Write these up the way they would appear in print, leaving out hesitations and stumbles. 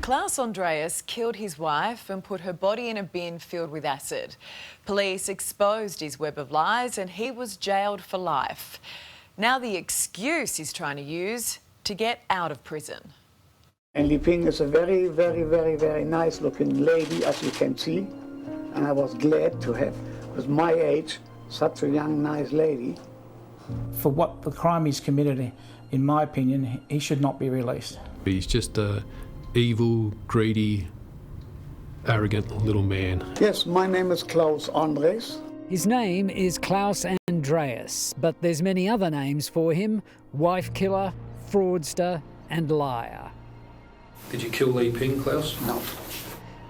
Klaus Andreas killed his wife and put her body in a bin filled with acid. Police exposed his web of lies and he was jailed for life. Now the excuse he's trying to use to get out of prison. And Li Ping is a very, very, very, very nice looking lady, as you can see. And I was glad to have, with my age, such a young, nice lady. For what the crime he's committed, in my opinion, he should not be released. He's just a evil, greedy, arrogant little man. Yes, my name is Klaus Andreas. His name is Klaus Andreas, but there's many other names for him: wife killer, fraudster and liar. Did you kill Li Ping, Klaus? No.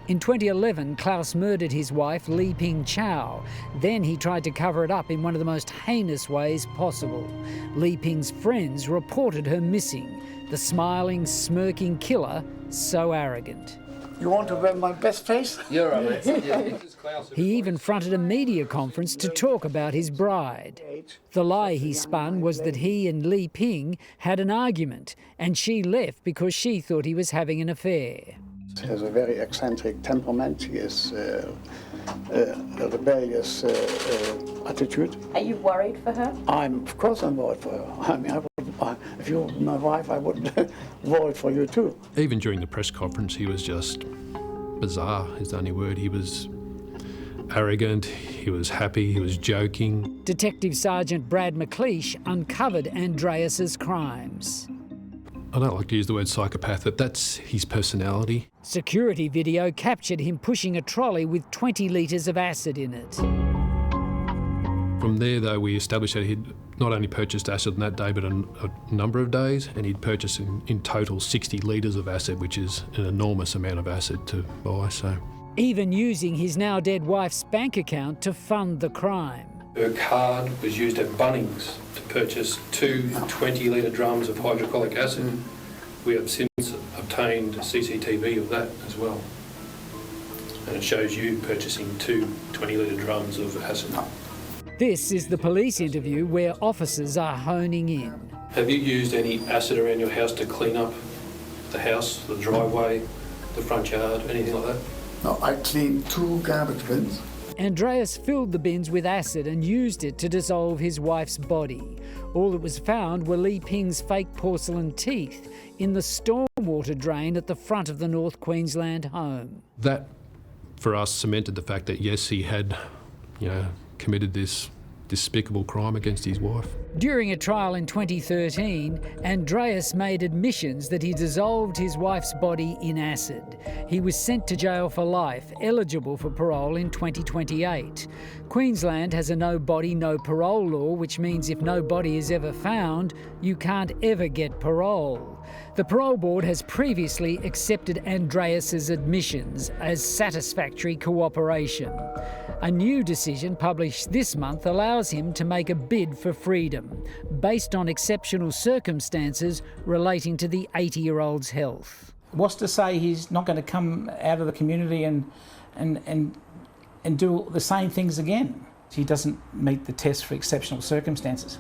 In 2011, Klaus murdered his wife, Li Ping Chow. Then he tried to cover it up in one of the most heinous ways possible. Li Ping's friends reported her missing. The smiling, smirking killer, so arrogant. You want to wear my best face? You're right, mate. He even fronted a media conference to talk about his bride. The lie he spun was that he and Li Ping had an argument and she left because she thought he was having an affair. He has a very eccentric temperament. He is a rebellious attitude. Are you worried for her? Of course I'm worried for her. I mean, if you were my wife, I would worry for you too. Even during the press conference, he was just bizarre, is the only word. He was arrogant, he was happy, he was joking. Detective Sergeant Brad McLeish uncovered Andreas's crimes. I don't like to use the word psychopath, but that's his personality. Security video captured him pushing a trolley with 20 litres of acid in it. From there, though, we established that he'd not only purchased acid on that day, but a number of days, and he'd purchased in total 60 litres of acid, which is an enormous amount of acid to buy. So, even using his now dead wife's bank account to fund the crime. Her card was used at Bunnings to purchase two 20-litre drums of hydrochloric acid. We have since obtained CCTV of that as well. And it shows you purchasing two 20-litre drums of acid. This is the police interview where officers are honing in. Have you used any acid around your house to clean up the house, the driveway, the front yard, anything like that? No, I cleaned 2 garbage bins. Andreas filled the bins with acid and used it to dissolve his wife's body. All that was found were Li Ping's fake porcelain teeth in the stormwater drain at the front of the North Queensland home. that, for us, cemented the fact that, yes, he had, committed this despicable crime against his wife. During a trial in 2013, Andreas made admissions that he dissolved his wife's body in acid. He was sent to jail for life, eligible for parole in 2028. Queensland has a no body, no parole law, which means if no body is ever found, you can't ever get parole. The parole board has previously accepted Andreas's admissions as satisfactory cooperation. A new decision published this month allows him to make a bid for freedom, based on exceptional circumstances relating to the 80-year-old's health. What's to say he's not going to come out of the community and do the same things again? He doesn't meet the test for exceptional circumstances.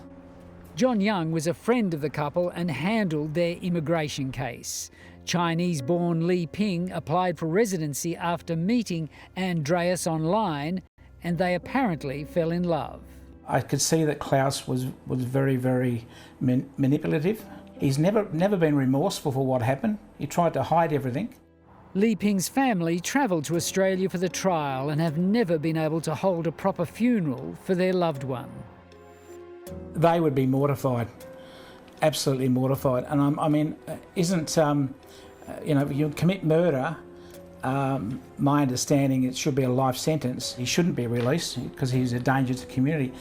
John Young was a friend of the couple and handled their immigration case. Chinese-born Li Ping applied for residency after meeting Andreas online, and they apparently fell in love. I could see that Klaus was very, very manipulative. He's never been remorseful for what happened. He tried to hide everything. Li Ping's family travelled to Australia for the trial and have never been able to hold a proper funeral for their loved one. They would be mortified, absolutely mortified. And if you commit murder, my understanding it should be a life sentence. He shouldn't be released because he's a danger to the community.